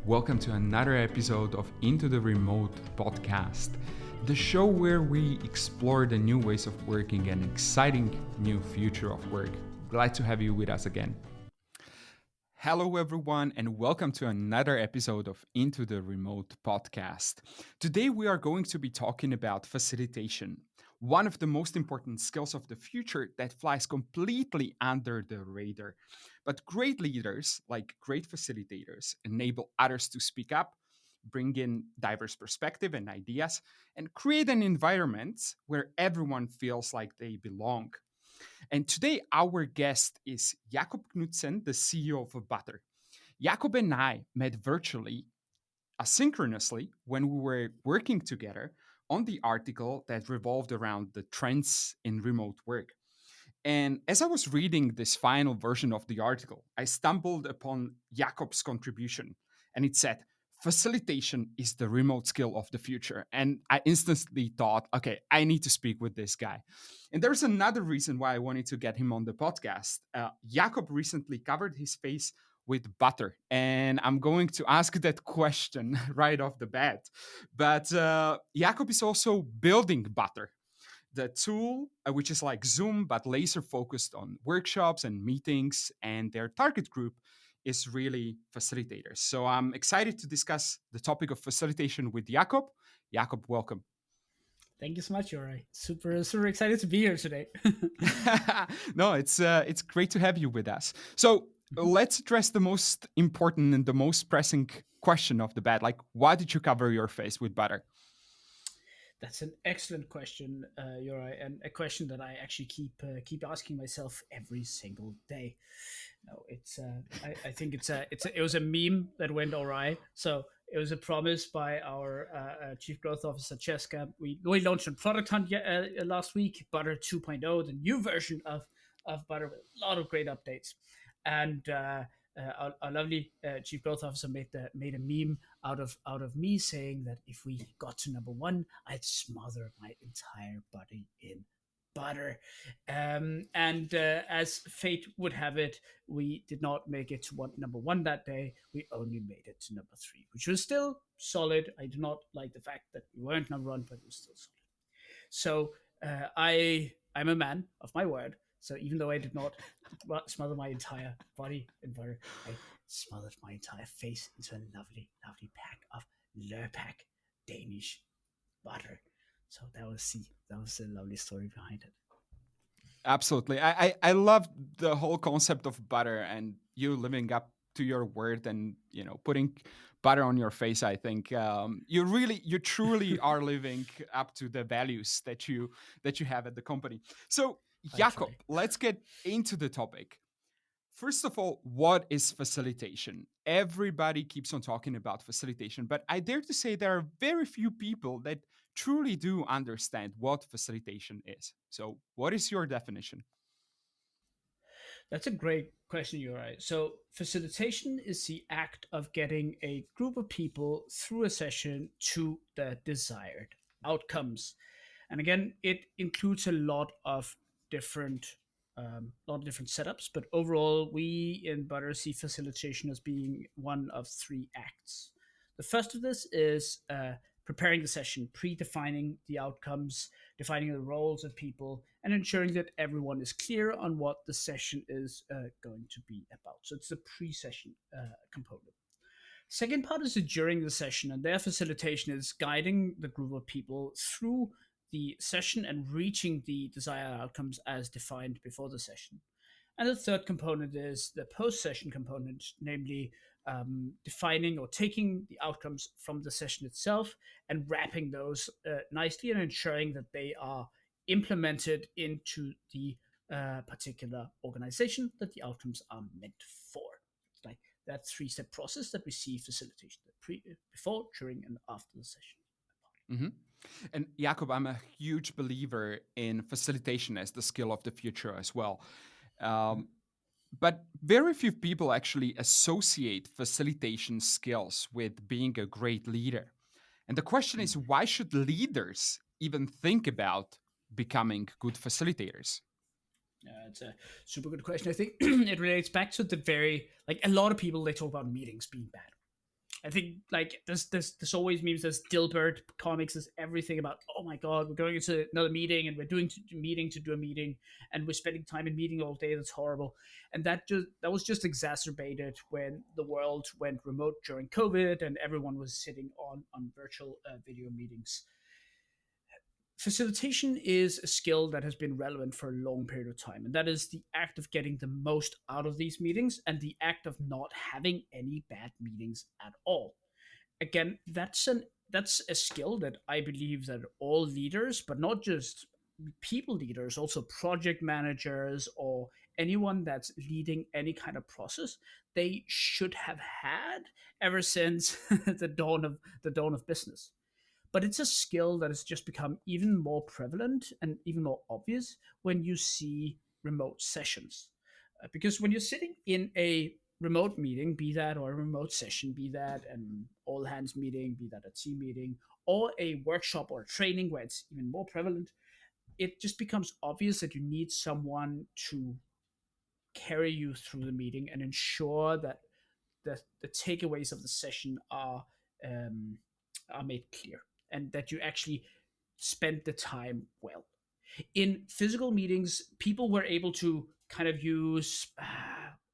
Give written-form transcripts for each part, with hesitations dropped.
Welcome to another episode of Into the Remote podcast, the show where we explore the new ways of working and exciting new future of work. Glad to have you with us again. Hello, everyone, and welcome to another episode of Into the Remote podcast. Today, we are going to be talking about facilitation, one of the most important skills of the future that flies completely under the radar. But great leaders, like great facilitators, enable others to speak up, bring in diverse perspective and ideas, and create an environment where everyone feels like they belong. And today, our guest is Jakob Knutzen, the CEO of Butter. Jakob and I met virtually, asynchronously, when we were working together on the article that revolved around the trends in remote work. And as I was reading this final version of the article, I stumbled upon Jakob's contribution, and it said, "Facilitation is the remote skill of the future." And I instantly thought, okay, I need to speak with this guy. And there's another reason why I wanted to get him on the podcast. Jakob recently covered his face with butter, and I'm going to ask that question right off the bat. But Jakob is also building butter, the tool, which is like Zoom, but laser focused on workshops and meetings, and their target group is really facilitators. So I'm excited to discuss the topic of facilitation with Jakob. Jakob, welcome. Thank you so much, Yuri. Super excited to be here today. No, it's great to have you with us. So let's address the most important and the most pressing question of the bat. Like, why did you cover your face with butter? That's an excellent question, Yuri, and a question that I actually keep asking myself every single day. No, I think it was a meme that went awry. So it was a promise by our chief growth officer Cheska. We launched on Product Hunt last week, Butter 2.0, the new version of Butter with a lot of great updates, and our lovely chief growth officer made a meme out of me saying that if we got to number one, I'd smother my entire body in butter. And as fate would have it, we did not make it to number one that day. We only made it to number three, which was still solid. I do not like the fact that we weren't number one, but it was still solid. So I'm a man of my word. So even though I did not smother my entire body in butter, I smothered my entire face into a lovely pack of Lurpak Danish butter. So that was a lovely story behind it. Absolutely. I love the whole concept of butter and you living up to your word and, putting butter on your face. I think you truly are living up to the values that you have at the company. So, Jakob, let's get into the topic. First of all, what is facilitation? Everybody keeps on talking about facilitation, but I dare to say there are very few people that truly do understand what facilitation is. So, what is your definition? That's a great question, Uri. So, facilitation is the act of getting a group of people through a session to the desired outcomes. And again, it includes a different, lot of different setups. But overall, we in Butter see facilitation as being one of three acts. The first of this is preparing the session, predefining the outcomes, defining the roles of people, and ensuring that everyone is clear on what the session is going to be about. So it's the pre-session component. Second part is the during the session, and their facilitation is guiding the group of people through the session and reaching the desired outcomes as defined before the session. And the third component is the post session component, namely defining or taking the outcomes from the session itself and wrapping those nicely and ensuring that they are implemented into the particular organization that the outcomes are meant for. It's like that three-step process that we see facilitation before, during, and after the session. Mm-hmm. And Jakob, I'm a huge believer in facilitation as the skill of the future as well. But very few people actually associate facilitation skills with being a great leader. And the question is, why should leaders even think about becoming good facilitators? It's a super good question. I think it relates back to the very, like, a lot of people, they talk about meetings being bad. I think like there's always memes. There's Dilbert comics. There's everything about, oh my god, we're going into another meeting and we're doing meeting to do a meeting and we're spending time in meeting all day. That's horrible. And that was just exacerbated when the world went remote during COVID and everyone was sitting on virtual video meetings. Facilitation is a skill that has been relevant for a long period of time, and that is the act of getting the most out of these meetings and the act of not having any bad meetings at all. Again, that's a skill that I believe that all leaders, but not just people leaders, also project managers or anyone that's leading any kind of process, they should have had ever since the dawn of business. But it's a skill that has just become even more prevalent and even more obvious when you see remote sessions. Because when you're sitting in a remote meeting, be that or a remote session, be that an all hands meeting, be that a team meeting, or a workshop or a training where it's even more prevalent, it just becomes obvious that you need someone to carry you through the meeting and ensure that the takeaways of the session um, are made clear and that you actually spend the time well. In physical meetings, people were able to kind of use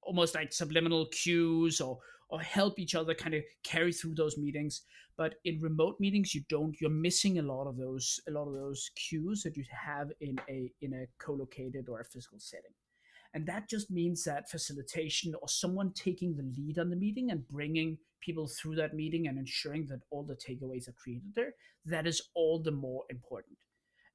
almost like subliminal cues or help each other kind of carry through those meetings. But in remote meetings, you don't. You're missing a lot of those cues that you have in a co-located or a physical setting. And that just means that facilitation or someone taking the lead on the meeting and bringing people through that meeting and ensuring that all the takeaways are created there, that is all the more important.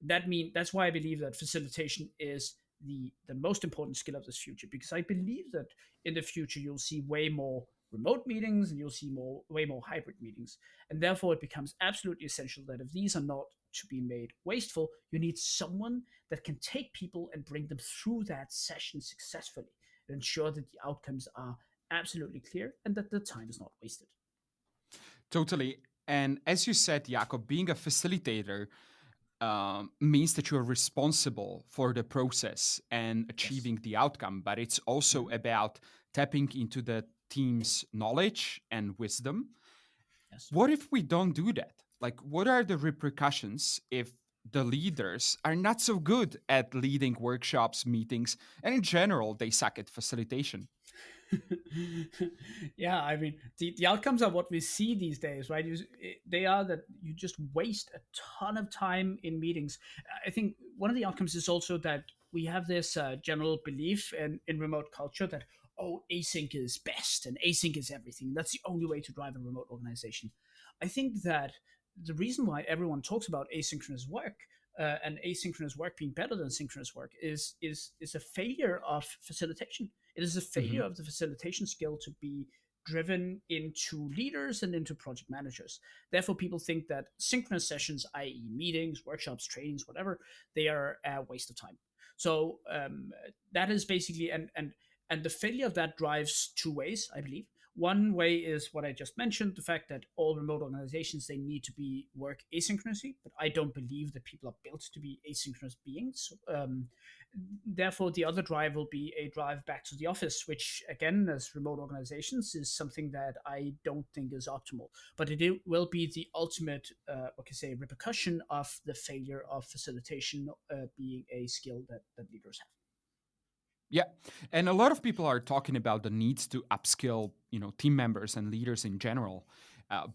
That's why I believe that facilitation is the most important skill of this future, because I believe that in the future you'll see way more remote meetings and you'll see way more hybrid meetings, and therefore it becomes absolutely essential that if these are not to be made wasteful, you need someone that can take people and bring them through that session successfully and ensure that the outcomes are absolutely clear and that the time is not wasted. Totally. And as you said, Jakob, being a facilitator means that you're responsible for the process and Yes. achieving the outcome, but it's also Mhm. about tapping into the team's knowledge and wisdom. Yes. What if we don't do that? Like, what are the repercussions if the leaders are not so good at leading workshops, meetings, and in general, they suck at facilitation? Yeah, I mean, the outcomes are what we see these days, right? They are that you just waste a ton of time in meetings. I think one of the outcomes is also that we have this general belief in remote culture that, oh, async is best and async is everything. That's the only way to drive a remote organization. I think that the reason why everyone talks about asynchronous work and asynchronous work being better than synchronous work is a failure of facilitation. It is a failure Mhm. of the facilitation skill to be driven into leaders and into project managers. Therefore, people think that synchronous sessions, i.e., meetings, workshops, trainings, whatever, they are a waste of time. So that is basically and the failure of that drives two ways, I believe. One way is what I just mentioned, the fact that all remote organizations they need to be work asynchronously, but I don't believe that people are built to be asynchronous beings. Therefore, the other drive will be a drive back to the office, which, again, as remote organizations, is something that I don't think is optimal. But will be the ultimate, what can I say, repercussion of the failure of facilitation being a skill that leaders have. Yeah, and a lot of people are talking about the needs to upskill, team members and leaders in general,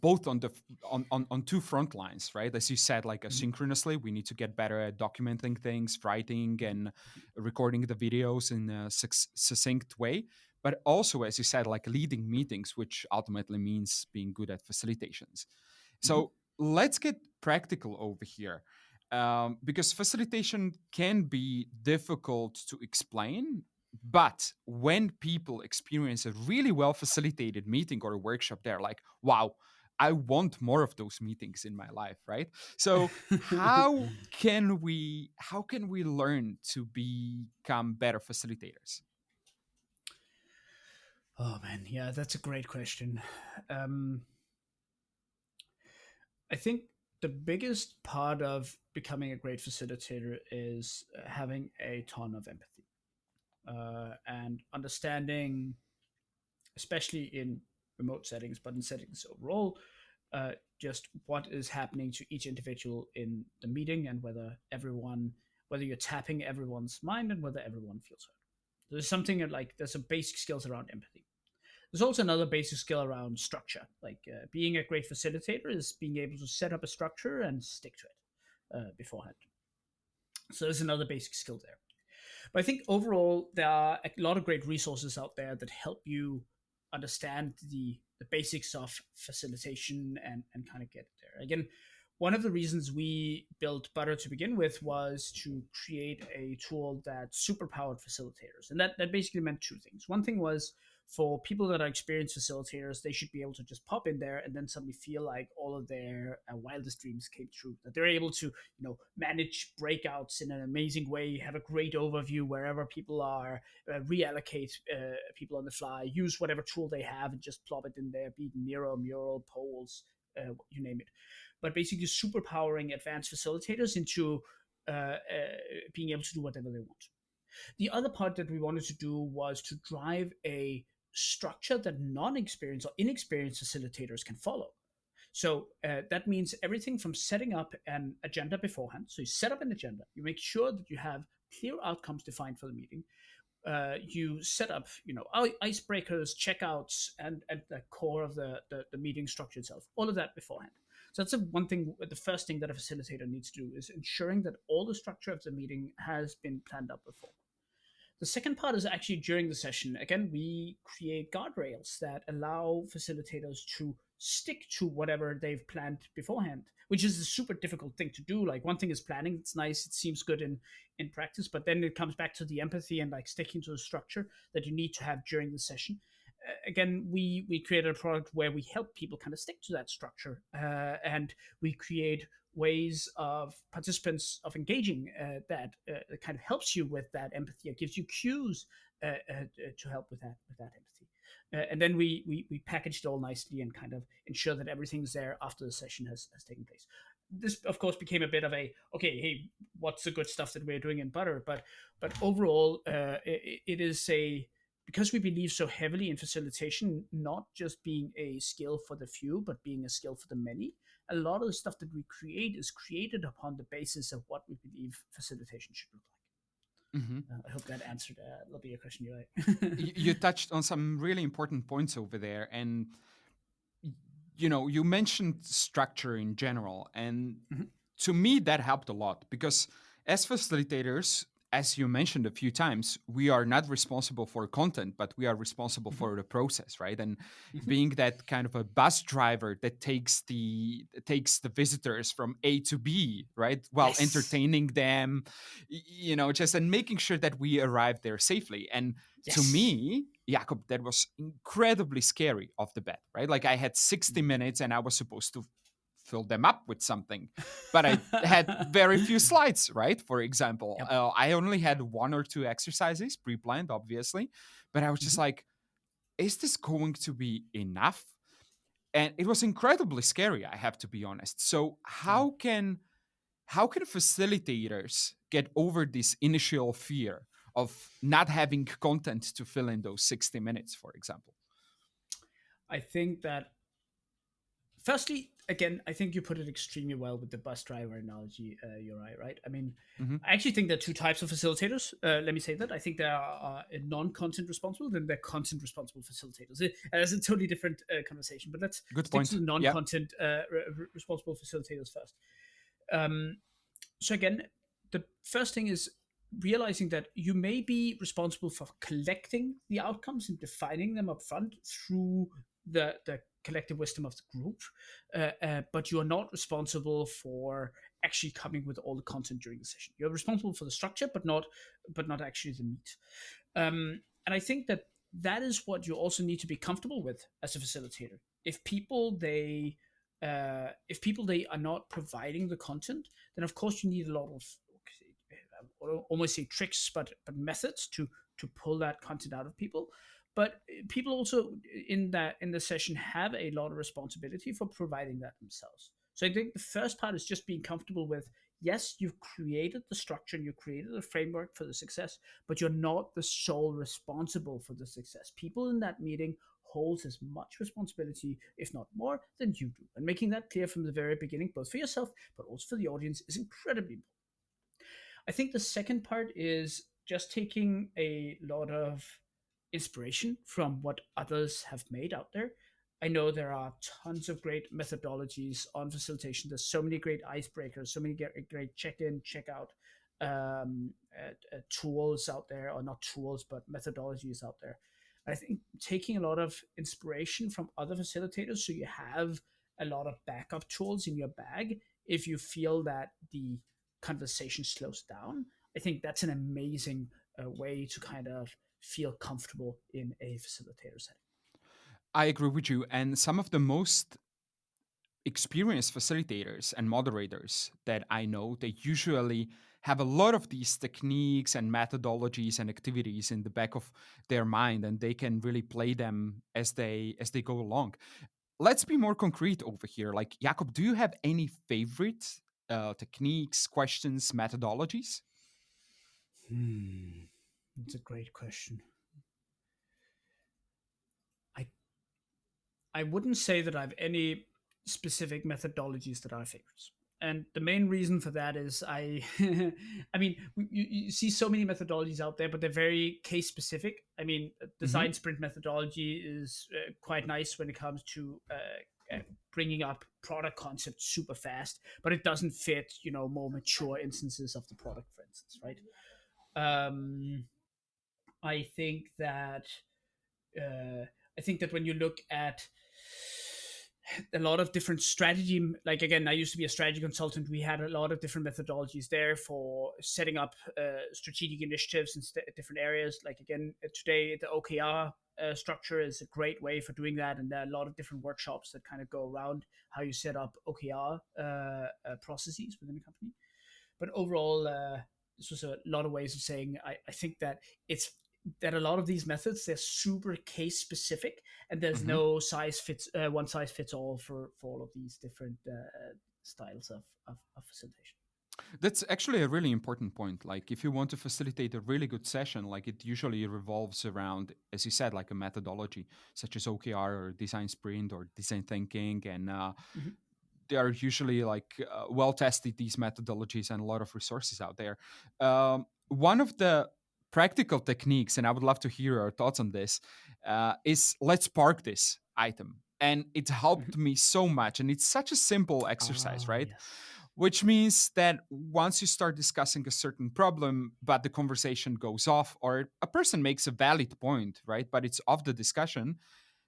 both on the on two front lines, right? As you said, like Mhm. asynchronously, we need to get better at documenting things, writing, and recording the videos in a succinct way. But also, as you said, like leading meetings, which ultimately means being good at facilitations. Mhm. So let's get practical over here. Because facilitation can be difficult to explain, but when people experience a really well facilitated meeting or a workshop, they're like, wow, I want more of those meetings in my life, right? So how can we learn to become better facilitators? Oh man, yeah, that's a great question. Um, I think the biggest part of becoming a great facilitator is having a ton of empathy and understanding, especially in remote settings, but in settings overall, just what is happening to each individual in the meeting, and whether you're tapping everyone's mind and whether everyone feels heard. There's something like there's some basic skills around empathy. There's also another basic skill around structure. Like being a great facilitator is being able to set up a structure and stick to it beforehand. So there's another basic skill there. But I think overall, there are a lot of great resources out there that help you understand the basics of facilitation and kind of get there. Again, one of the reasons we built Butter to begin with was to create a tool that superpowered facilitators. And that basically meant two things. One thing was for people that are experienced facilitators, they should be able to just pop in there and then suddenly feel like all of their wildest dreams came true. That they're able to, manage breakouts in an amazing way, have a great overview wherever people are, reallocate people on the fly, use whatever tool they have and just plop it in there, be it Miro, Mural, polls, you name it. But basically superpowering advanced facilitators into being able to do whatever they want. The other part that we wanted to do was to drive a structure that non-experienced or inexperienced facilitators can follow. So that means everything from setting up an agenda beforehand. So you set up an agenda, you make sure that you have clear outcomes defined for the meeting. You set up, icebreakers, checkouts, and the core of the meeting structure itself. All of that beforehand. So that's one thing. The first thing that a facilitator needs to do is ensuring that all the structure of the meeting has been planned out before. The second part is actually during the session. Again, we create guardrails that allow facilitators to stick to whatever they've planned beforehand, which is a super difficult thing to do. Like one thing is planning, it's nice, it seems good in practice, but then it comes back to the empathy and like sticking to the structure that you need to have during the session. Again, we created a product where we help people kind of stick to that structure, and we create ways of participants of engaging that kind of helps you with that empathy. It gives you cues to help with that empathy. And then we packaged it all nicely and kind of ensure that everything's there after the session has taken place. This, of course, became a bit of a hey, what's the good stuff that we're doing in Butter? But overall, it is because we believe so heavily in facilitation, not just being a skill for the few, but being a skill for the many. A lot of the stuff that we create is created upon the basis of what we believe facilitation should look like. Mm-hmm. I hope that answered a little bit your question, Eli. You touched on some really important points over there, and you mentioned structure in general, and mm-hmm. to me that helped a lot because as facilitators, as you mentioned a few times, we are not responsible for content, but we are responsible mm-hmm. for the process, right? And mm-hmm. being that kind of a bus driver that takes the visitors from A to B, right? While yes. entertaining them, just and making sure that we arrive there safely. And yes. to me, Jakob, that was incredibly scary off the bat, right? Like I had 60 minutes and I was supposed to fill them up with something, but I had very few slides, right? For example, yep. I only had one or two exercises pre-planned, obviously, but I was just mm-hmm. like, is this going to be enough? And it was incredibly scary, I have to be honest. So how can facilitators get over this initial fear of not having content to fill in those 60 minutes, for example? I think that firstly, again, I think you put it extremely well with the bus driver analogy, Uri, right? I mean, mm-hmm. I actually think there are two types of facilitators. Let me say that. I think there are non-content responsible and there are content responsible facilitators. It's a totally different conversation, but let's stick to the non-content responsible facilitators first. So again, the first thing is realizing that you may be responsible for collecting the outcomes and defining them up front through the collective wisdom of the group, but you are not responsible for actually coming with all the content during the session. You're responsible for the structure, but not actually the meat. And I think that is what you also need to be comfortable with as a facilitator. If people they are not providing the content, then of course you need a lot of almost say tricks, but methods to pull that content out of people. But people also in the session have a lot of responsibility for providing that themselves. So I think the first part is just being comfortable with, yes, you've created the structure and you created a framework for the success, but you're not the sole responsible for the success. People in that meeting holds as much responsibility, if not more, than you do. And making that clear from the very beginning, both for yourself but also for the audience, is incredibly important. I think the second part is just taking a lot of inspiration from what others have made out there. I know there are tons of great methodologies on facilitation. There's so many great icebreakers, so many great check in, check out tools out there, or not tools, but methodologies out there. I think taking a lot of inspiration from other facilitators, so you have a lot of backup tools in your bag if you feel that the conversation slows down. I think that's an amazing way to kind of feel comfortable in a facilitator setting. I agree with you. And some of the most experienced facilitators and moderators that I know, they usually have a lot of these techniques and methodologies and activities in the back of their mind, and they can really play them as they go along. Let's be more concrete over here. Like, Jakob, do you have any favorite techniques, questions, methodologies? That's a great question. I I wouldn't say that I have any specific methodologies that are favorites. And the main reason for that is I mean, you see so many methodologies out there, but they're very case specific. I mean, Hmm. design sprint methodology is quite nice when it comes to bringing up product concepts super fast, but it doesn't fit, more mature instances of the product, for instance, right? Um, I think that uh, I think that when you look at a lot of different strategy, like again, I used to be a strategy consultant. We had a lot of different methodologies there for setting up strategic initiatives in different areas. Like again, today the OKR structure is a great way for doing that, and there are a lot of different workshops that kind of go around how you set up OKR processes within a company. But overall, this was a lot of ways of saying I think that it's that a lot of these methods, they're super case specific, and there's Hmm. no size fits one size fits all for all of these different styles of facilitation. That's actually a really important point. Like, if you want to facilitate a really good session, like, it usually revolves around, as you said, like a methodology such as OKR or design sprint or design thinking, and Mhm. they are usually like well tested, these methodologies, and a lot of resources out there. One of the practical techniques, and I would love to hear your thoughts on this, is let's park this item. And it helped Mhm. me so much. And it's such a simple exercise, Ah, right? yes. Which means that once you start discussing a certain problem, but the conversation goes off, or a person makes a valid point, right? But it's off the discussion,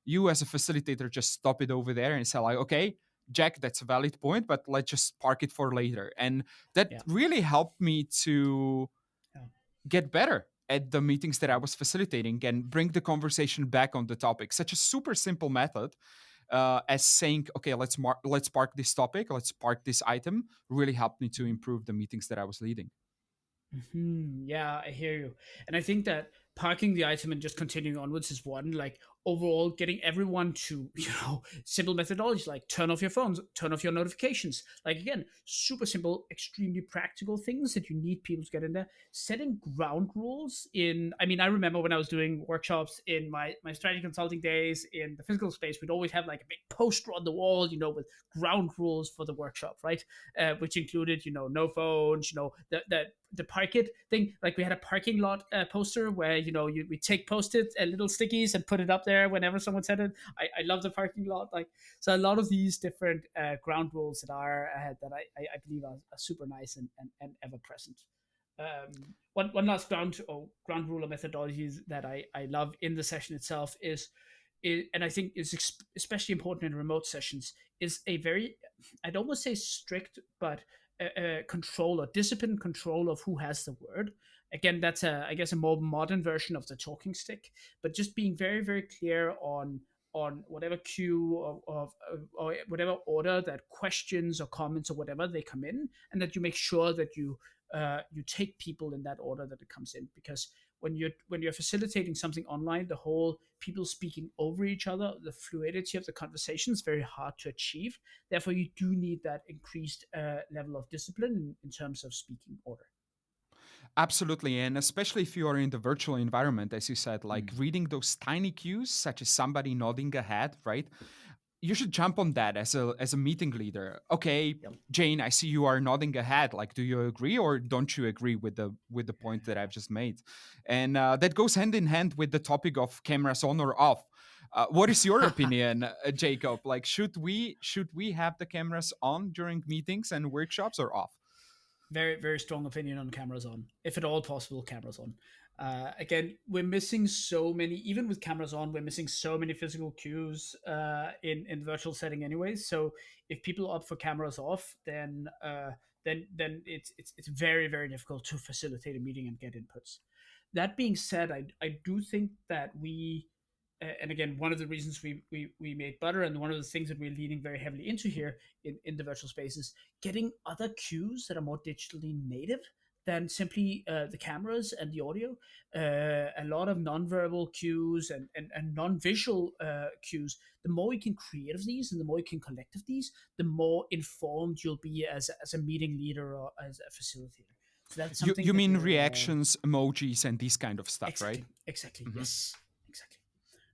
you as a facilitator just stop it over there and say, like, okay, Jack, that's a valid point, but let's just park it for later. And that Yeah. really helped me to Yeah. get better at the meetings that I was facilitating and bring the conversation back on the topic. Such a super simple method, as saying, okay, let's park this topic, let's park this item, really helped me to improve the meetings that I was leading. Yeah, I hear you. And I think that parking the item and just continuing onwards is one. Like overall, getting everyone to, simple methodology like turn off your phones, turn off your notifications. Like again, super simple, extremely practical things that you need people to get in there. Setting ground rules in, I mean, I remember when I was doing workshops in my strategy consulting days in the physical space, we'd always have like a big poster on the wall, with ground rules for the workshop, right? Which included, no phones, the park it thing. Like we had a parking lot poster where we take post-it little stickies and put it up there whenever someone said it. I love the parking lot. Like so, a lot of these different ground rules that are that I believe are super nice and ever present. One last ground rule or methodologies that I love in the session itself and I think is especially important in remote sessions, is a very, I'd almost say strict, but control or discipline control of who has the word. Again, that's I guess a more modern version of the talking stick, but just being very very clear on whatever queue or whatever order that questions or comments or whatever they come in, and that you make sure that you take people in that order that it comes in, because when you're facilitating something online, the whole people speaking over each other, the fluidity of the conversation is very hard to achieve. Therefore, you do need that increased level of discipline in terms of speaking order. Absolutely. And especially if you are in the virtual environment, as you said, like Mm. reading those tiny cues, such as somebody nodding ahead, right? You should jump on that as a meeting leader. Okay, Yep. Jane, I see you are nodding ahead. Like, do you agree or don't you agree with the point that I've just made? And that goes hand in hand with the topic of cameras on or off. What is your opinion, Jacob? Like, should we have the cameras on during meetings and workshops or off? Very, very strong opinion on cameras on, if at all possible, cameras on. Again, we're missing so many, even with cameras on, we're missing so many physical cues in virtual setting, anyways. So if people opt for cameras off, then it's very, very difficult to facilitate a meeting and get inputs. That being said, I do think that and again, one of the reasons we made Butter, and one of the things that we're leaning very heavily into here in the virtual spaces, getting other cues that are more digitally native than simply the cameras and the audio. A lot of non-verbal cues and non-visual cues. The more we can create of these and the more we can collect of these, the more informed you'll be as a meeting leader or as a facilitator. So that's You something you that mean we're reactions, emojis, and these kind of stuff, right? exactly, Hmm. yes, exactly.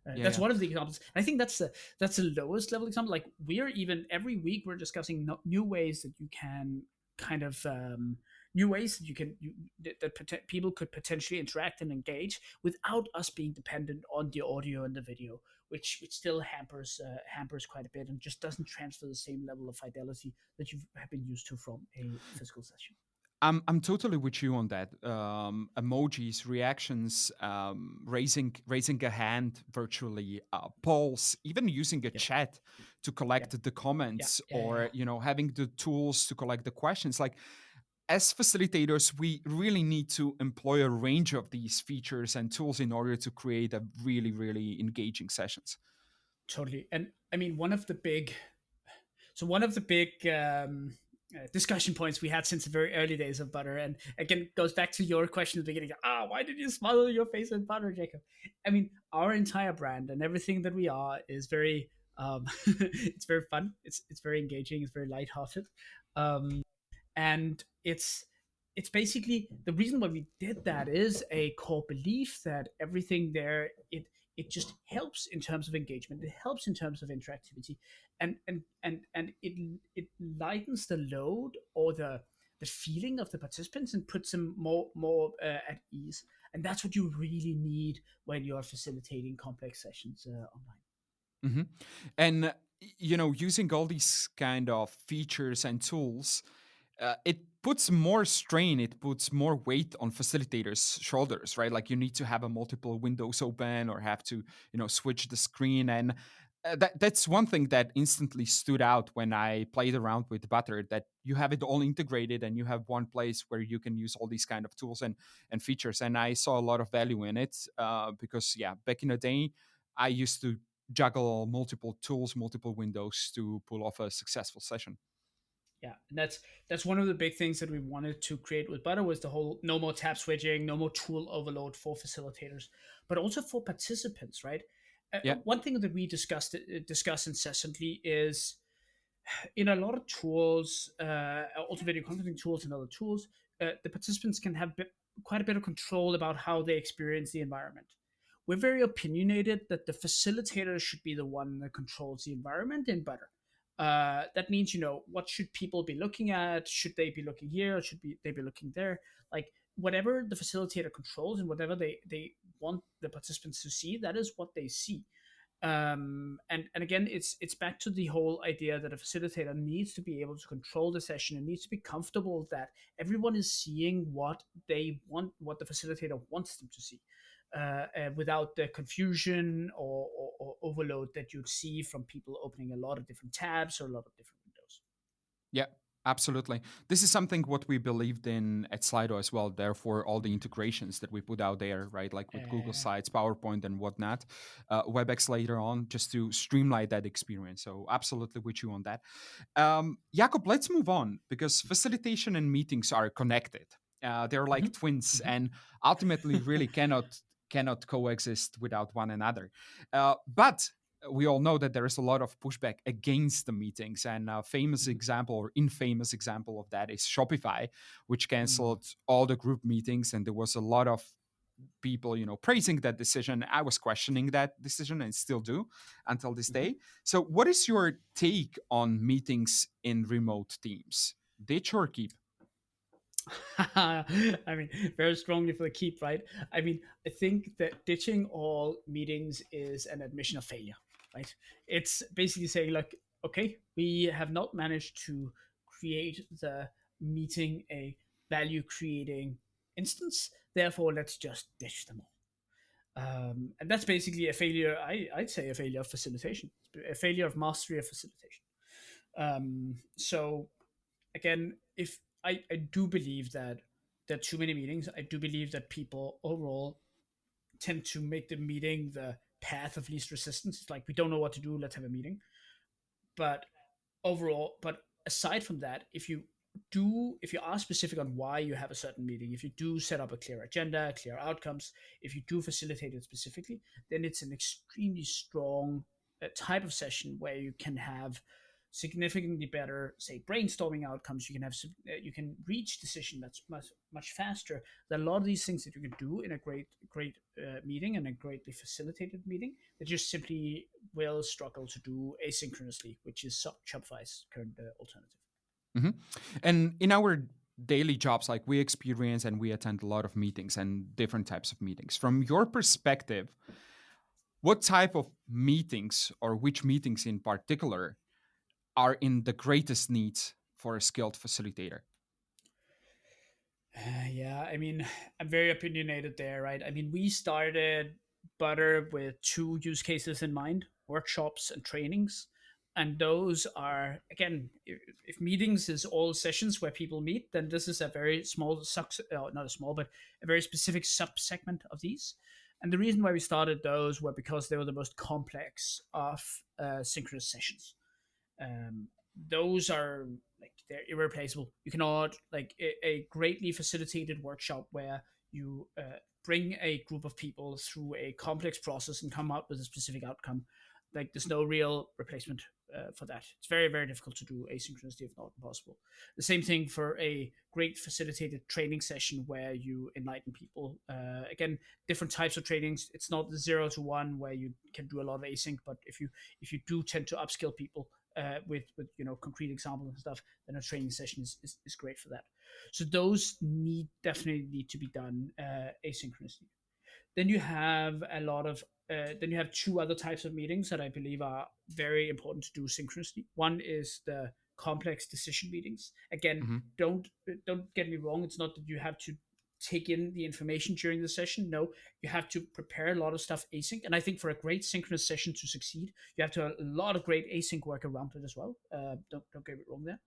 Yeah, That's yeah. one of the examples. I think that's the lowest level example. Like we're even every week we're discussing new ways that you can kind of new ways that people could potentially interact and engage without us being dependent on the audio and the video, which still hampers quite a bit and just doesn't transfer the same level of fidelity that you have been used to from a physical session. I'm totally with you on that. Emojis, reactions, raising a hand virtually, polls, even using a Yep. chat to Yep. collect the Yeah. comments, Yeah. Yeah. or having the tools to collect the questions. Like, as facilitators, we really need to employ a range of these features and tools in order to create a really, really engaging sessions. Totally. And I mean, one of the big discussion points we had since the very early days of Butter, and again goes back to your question at the beginning. Why did you smother your face in butter, Jacob? I mean, our entire brand and everything that we are is very, it's very fun. It's very engaging. It's very lighthearted. And it's basically the reason why we did that is a core belief that everything there it just helps in terms of engagement. It helps in terms of interactivity, and it lightens the load or the feeling of the participants and puts them more at ease. And that's what you really need when you're facilitating complex sessions online. Hmm. And using all these kind of features and tools, it puts more strain, it puts more weight on facilitators shoulders, right? Like, you need to have a multiple windows open or have to switch the screen. And that's one thing that instantly stood out when I played around with Butter, that you have it all integrated and you have one place where you can use all these kind of tools and features. And I saw a lot of value in it, because yeah, back in the day I used to juggle multiple tools, multiple windows to pull off a successful session. Yeah, and that's one of the big things that we wanted to create with Butter was the whole no more tab switching, no more tool overload for facilitators, but also for participants, right? Yeah. One thing that we discuss incessantly is in a lot of tools, also video conferencing tools and other tools, the participants can have quite a bit of control about how they experience the environment. We're very opinionated that the facilitator should be the one that controls the environment in Butter. That means, what should people be looking at? Should they be looking here? Or they be looking there? Like whatever the facilitator controls and whatever they want the participants to see, that is what they see. And again, it's back to the whole idea that a facilitator needs to be able to control the session and needs to be comfortable that everyone is seeing what they want, what the facilitator wants them to see, without the confusion or overload that you'd see from people opening a lot of different tabs or a lot of different windows. Yeah, absolutely. This is something what we believed in at Slido as well. Therefore, all the integrations that we put out there, right, like with Google uh, Sites, PowerPoint, and whatnot, WebEx later on, just to streamline that experience. So, absolutely with you on that. Jakob, let's move on, because facilitation and meetings are connected. They're like mhm, twins, mhm. and ultimately really cannot coexist without one another. But we all know that there is a lot of pushback against the meetings, and a famous Mhm. example or infamous example of that is Shopify, which Mm. canceled all the group meetings, and there was a lot of people, praising that decision. I was questioning that decision and still do until this Mhm. day. So what is your take on meetings in remote teams? Ditch or keep? I mean, very strongly for the keep, right? I mean, I think that ditching all meetings is an admission of failure, right? It's basically saying, like, okay, we have not managed to create the meeting a value creating instance, therefore, let's just ditch them all. And that's basically a failure. I'd say a failure of facilitation, a failure of mastery of facilitation. So again, if I do believe that there are too many meetings, I do believe that people overall tend to make the meeting the path of least resistance. It's like, we don't know what to do, let's have a meeting. But overall, but aside from that, if you are specific on why you have a certain meeting, if you do set up a clear agenda, clear outcomes, if you do facilitate it specifically, then it's an extremely strong type of session where you can have significantly better, say, brainstorming outcomes. You can have you can reach decision much faster. There are a lot of these things that you can do in a great meeting and a greatly facilitated meeting that just simply will struggle to do asynchronously, which is Shopify's current alternative. hmm And in our daily jobs, like we experience and we attend a lot of meetings and different types of meetings. From your perspective, what type of meetings or which meetings in particular are in the greatest need for a skilled facilitator? Yeah, I mean, I'm very opinionated there, right? I mean, we started Butter with two use cases in mind: workshops and trainings. And those are, again, if meetings is all sessions where people meet, then this is a very small, not a small, but a very specific subsegment of these. And the reason why we started those were because they were the most complex of synchronous sessions. um, those are like, they're irreplaceable. You cannot, like, a greatly facilitated workshop where you bring a group of people through a complex process and come out with a specific outcome. Like, there's no real replacement for that. It's very, very difficult to do asynchronously, if not impossible. The same thing for a great facilitated training session where you enlighten people. Again, different types of trainings. It's not the 0 to 1 where you can do a lot of async, but if you do tend to upskill people with concrete examples and stuff, then a training session is great for that. So those definitely need to be done asynchronously. Then you have a lot of then you have two other types of meetings that I believe are very important to do synchronously. One is the complex decision meetings. Again, hmm don't get me wrong. It's not that you have to take in the information during the session. No, you have to prepare a lot of stuff async. And I think for a great synchronous session to succeed, you have to have a lot of great async work around it as well. Don't get me wrong there.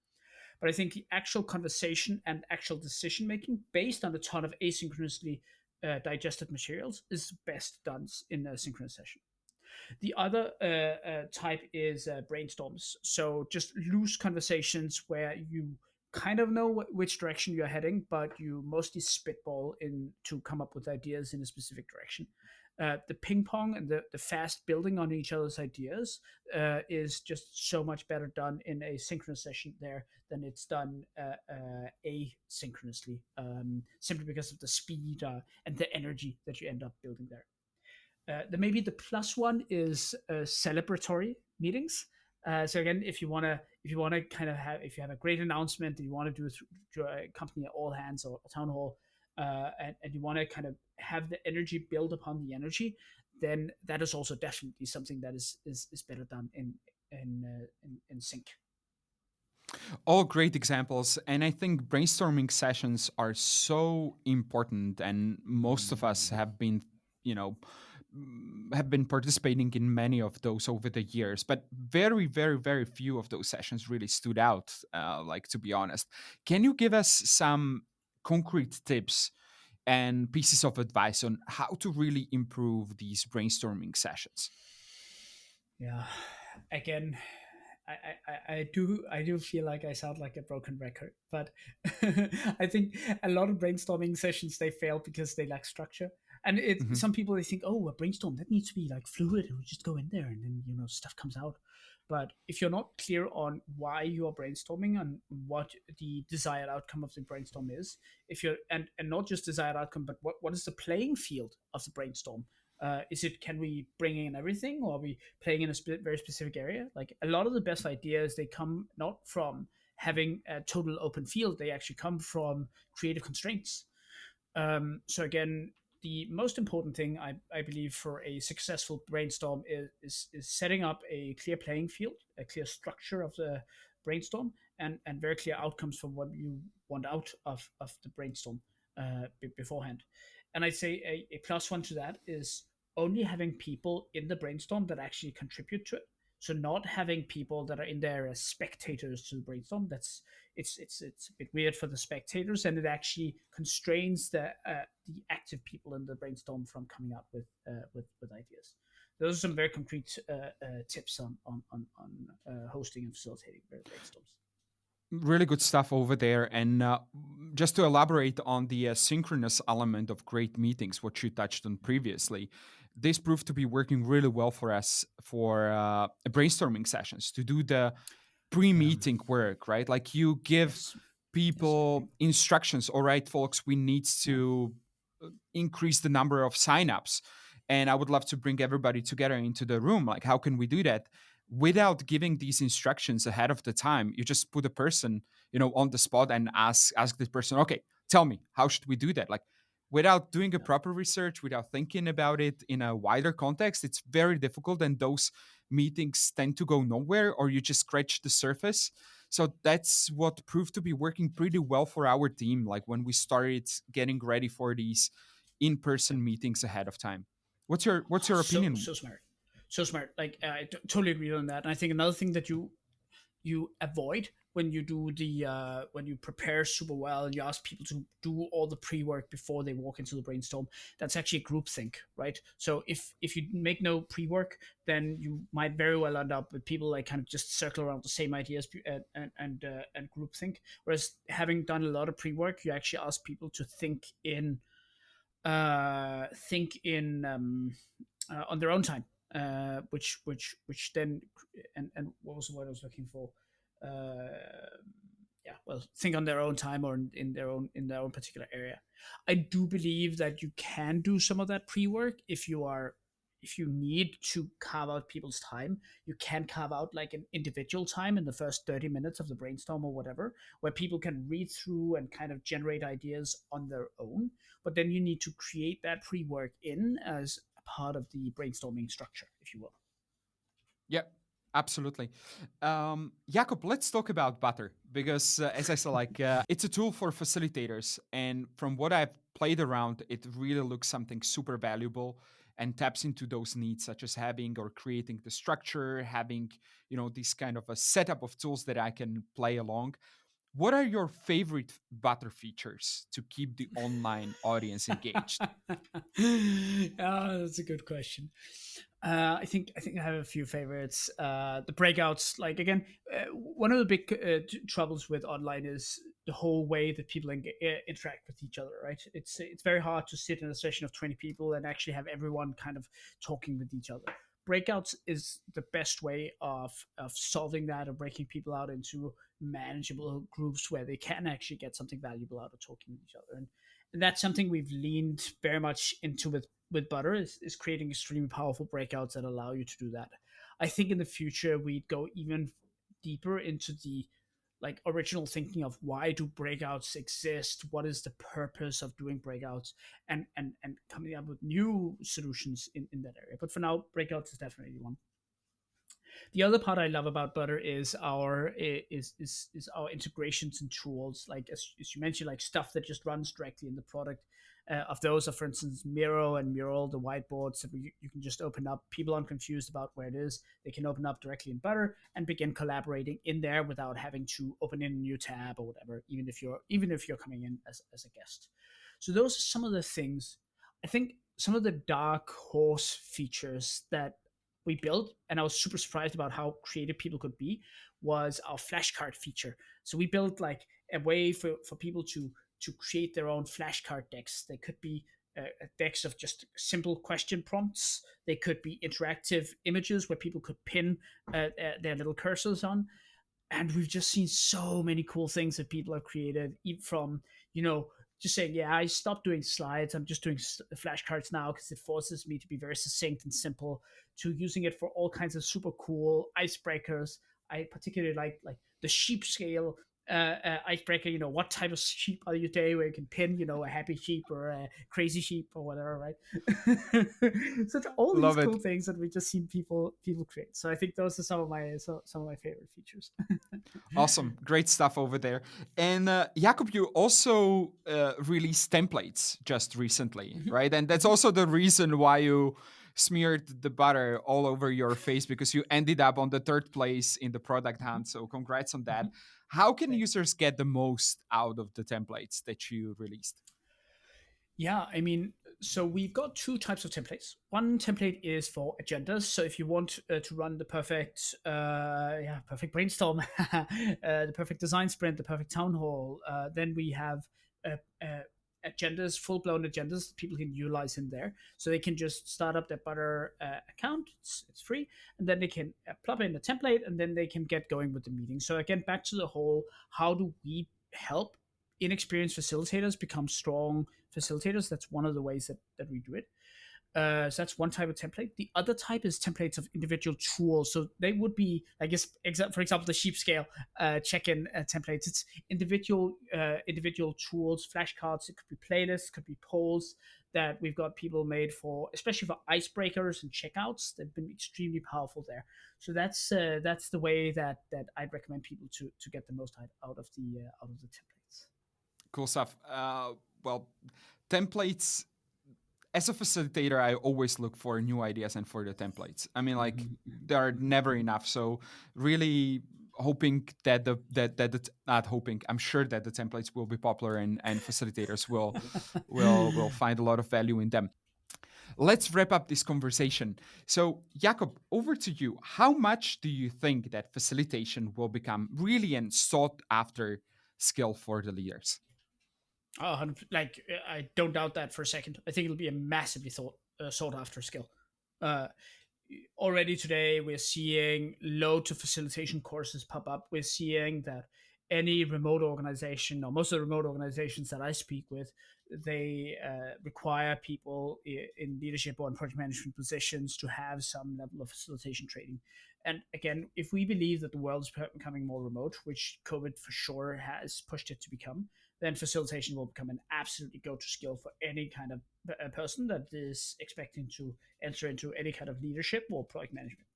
But I think the actual conversation and actual decision making based on a ton of asynchronously digested materials is best done in a synchronous session. The other type is brainstorms. So just loose conversations where you kind of know which direction you're heading, but you mostly spitball in to come up with ideas in a specific direction. The ping pong and the fast building on each other's ideas is just so much better done in a synchronous session there than it's done asynchronously, simply because of the speed and the energy that you end up building there. Maybe the plus one is celebratory meetings. So again, if you want to kind of have if you have a great announcement that you want to do through a company all hands or a town hall, and you want to kind of have the energy build upon the energy, then that is also definitely something that is better done in sync. All great examples. And I think brainstorming sessions are so important. And most of us have been, you know, have been participating in many of those over the years, but very, very, very few of those sessions really stood out, like, to be honest. Can you give us some concrete tips and pieces of advice on how to really improve these brainstorming sessions? Yeah. Again, I do feel like I sound like a broken record, but I think a lot of brainstorming sessions they fail because they lack structure. And it Hmm. some people, they think, oh, a brainstorm, that needs to be like fluid, and we just go in there and then stuff comes out. But if you're not clear on why you are brainstorming and what the desired outcome of the brainstorm is, if you're and not just desired outcome, but what is the playing field of the brainstorm? Is it, can we bring in everything, or are we playing in a very specific area? Like, a lot of the best ideas, they come not from having a total open field, they actually come from creative constraints. So again, the most important thing, I believe, for a successful brainstorm is setting up a clear playing field, a clear structure of the brainstorm, and very clear outcomes from what you want out of the brainstorm beforehand. And I'd say a plus one to that is only having people in the brainstorm that actually contribute to it. So not having people that are in there as spectators to the brainstorm. That's it's a bit weird for the spectators, and it actually constrains the active people in the brainstorm from coming up with ideas. Those are some very concrete tips on hosting and facilitating brainstorms. Really good stuff over there. And just to elaborate on the synchronous element of great meetings, what you touched on previously, this proved to be working really well for us for brainstorming sessions to do the Yeah. pre-meeting work, right? Like you give Yes. Yes, I agree. people instructions. All right, folks, we need Yeah. to increase the number of signups, and I would love to bring everybody together into the room. Like, how can we do that without giving these instructions ahead of the time? You just put a person, on the spot and ask this person, okay, tell me, how should we do that? Like, without doing a Yeah. proper research, without thinking about it in a wider context, it's very difficult, and those meetings tend to go nowhere, or you just scratch the surface. So that's what proved to be working pretty well for our team, like when we started getting ready for these Yeah. in-person meetings ahead of time. What's your So opinion? so smart. So smart. Like, totally agree on that. And I think another thing that you avoid when you do the when you prepare super well and you ask people to do all the pre-work before they walk into the brainstorm, that's actually a group think, right? So if you make no pre-work, then you might very well end up with people like kind of just circle around the same ideas and group think. Whereas having done a lot of pre-work, you actually ask people to think in on their own time, which then, and what was the word I was looking for? Uh, yeah, well, think on their own time, or in their own particular area. I do believe that you can do some of that pre-work if you need to carve out people's time. You can carve out like an individual time in the first 30 minutes of the brainstorm or whatever, where people can read through and kind of generate ideas on their own. But then you need to create that pre-work in as a part of the brainstorming structure, if you will. Yeah, absolutely. Jakob, let's talk about Butter because, as I said, like it's a tool for facilitators, and from what I've played around, it really looks something super valuable and taps into those needs, such as having or creating the structure, having this kind of a setup of tools that I can play along. What are your favorite Butter features to keep the online audience engaged? That's a good question. I think I have a few favorites. The breakouts, like again, one of the big troubles with online is the whole way that people interact with each other. Right? It's very hard to sit in a session of 20 people and actually have everyone kind of talking with each other. Breakouts is the best way of solving that, of breaking people out into manageable groups where they can actually get something valuable out of talking with each other. And that's something we've leaned very much into with Butter, is creating extremely powerful breakouts that allow you to do that. I think in the future we'd go even deeper into the like original thinking of why do breakouts exist, what is the purpose of doing breakouts, and coming up with new solutions in that area. But for now, breakouts is definitely one. The other part I love about Butter is our integrations and tools. Like as you mentioned, like stuff that just runs directly in the product. Of those are, for instance, Miro and Mural, the whiteboards that you can just open up. People aren't confused about where it is. They can open up directly in Butter and begin collaborating in there without having to open in a new tab or whatever. Even if you're coming in as a guest. So those are some of the things. I think some of the dark horse features that we built, and I was super surprised about how creative people could be, was our flashcard feature. So we built like a way for people to create their own flashcard decks. They could be decks of just simple question prompts. They could be interactive images where people could pin their little cursors on. And we've just seen so many cool things that people have created, even from, you know, just saying, yeah, I stopped doing slides, I'm just doing flashcards now because it forces me to be very succinct and simple, to using it for all kinds of super cool icebreakers. I particularly like the sheep scale icebreaker. You know, what type of sheep are you today, where you can pin, you know, a happy sheep or a crazy sheep or whatever, right? So all these Love it. cool things that we've just seen people create. So I think those are some of my favorite features. Awesome. Great stuff over there. And Jakob, you also released templates just recently, Mhm, right? And that's mhm. also the reason why you smeared the butter all over your face, because you ended up on the third place in the product Mhm, hunt. So congrats on that. mhm. How can Thanks. users get the most out of the templates that you released? Yeah, I mean, so we've got two types of templates. One template is for agendas. So if you want to run the perfect, perfect brainstorm, the perfect design sprint, the perfect town hall, then we have uh, uh, agendas, full blown agendas that people can utilize in there. So they can just start up their Butter account. It's free, and then they can plug in the template, and then they can get going with the meeting. So again, back to the whole: how do we help inexperienced facilitators become strong facilitators? That's one of the ways that we do it. So that's one type of template. The other type is templates of individual tools. So they would be, I guess, for example, the sheep scale check-in templates. It's individual tools, flashcards. It could be playlists, it could be polls that we've got people made for, especially for icebreakers and checkouts. They've been extremely powerful there. So that's the way that I'd recommend people to get the most out of the templates. Cool stuff. Well, templates, as a facilitator, I always look for new ideas and for the templates. I mean, like, Mhm, they are never enough. So really hoping that not hoping, I'm sure that the templates will be popular, and facilitators will mhm. find a lot of value in them. Let's wrap up this conversation. So, Jakob, over to you. How much do you think that facilitation will become really an sought after skill for the leaders? Oh, like I don't doubt that for a second. I think it'll be a massively sought after skill. Uh, Already today, we're seeing loads of facilitation courses pop up. We're seeing that any remote organization, or most of the remote organizations that I speak with, they require people in leadership or in project management positions to have some level of facilitation training. And again, if we believe that the world is becoming more remote, which COVID for sure has pushed it to become, then facilitation will become an absolutely go-to skill for any kind of person that is expecting to enter into any kind of leadership or project management.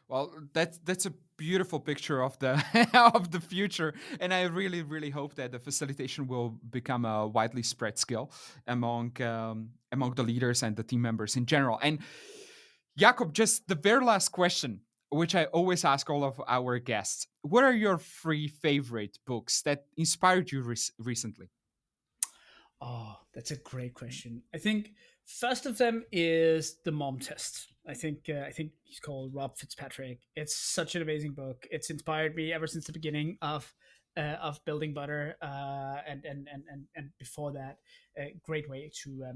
Well, that's a beautiful picture of the of the future, and I really hope that the facilitation will become a widely spread skill among the leaders and the team members in general. And Jakob, just the very last question, which I always ask all of our guests: what are your three favorite books that inspired you recently? Oh, that's a great question. I think first of them is the Mom Test. I think he's called Rob Fitzpatrick. It's such an amazing book. It's inspired me ever since the beginning of building Butter, and before that, a great way to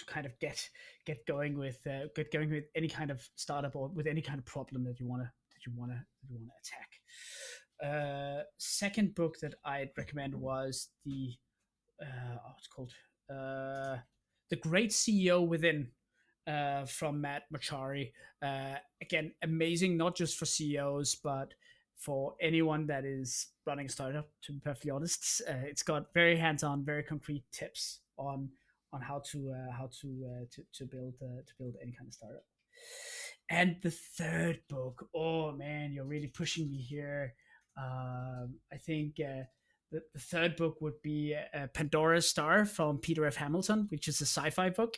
kind of get going with any kind of startup or with any kind of problem that you wanna attack. Second book that I'd recommend was what's called uh, the Great CEO Within, from Matt Machari. Again, amazing, not just for CEOs, but for anyone that is running a startup. To be perfectly honest, it's got very hands-on, very concrete tips on how to build any kind of startup. And the third book, oh man, you're really pushing me here. I think the third book would be Pandora's Star from Peter F. Hamilton, which is a sci-fi book.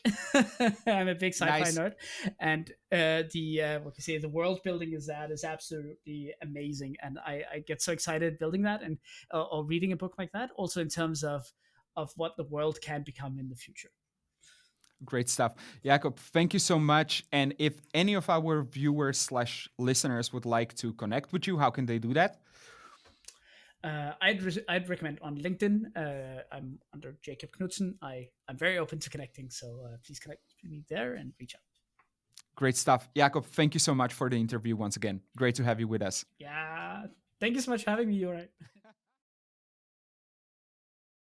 I'm a big sci-fi Nice. nerd, and what you say, the world building is absolutely amazing, and I get so excited building that and or reading a book like that. Also in terms of what the world can become in the future. Great stuff. Jakob, thank you so much. And if any of our viewers slash listeners would like to connect with you, how can they do that? I'd recommend on LinkedIn. I'm under Jakob Knutzen. I'm very open to connecting, so please connect with me there and reach out. Great stuff. Jakob, thank you so much for the interview once again. Great to have you with us. Yeah, thank you so much for having me. All right.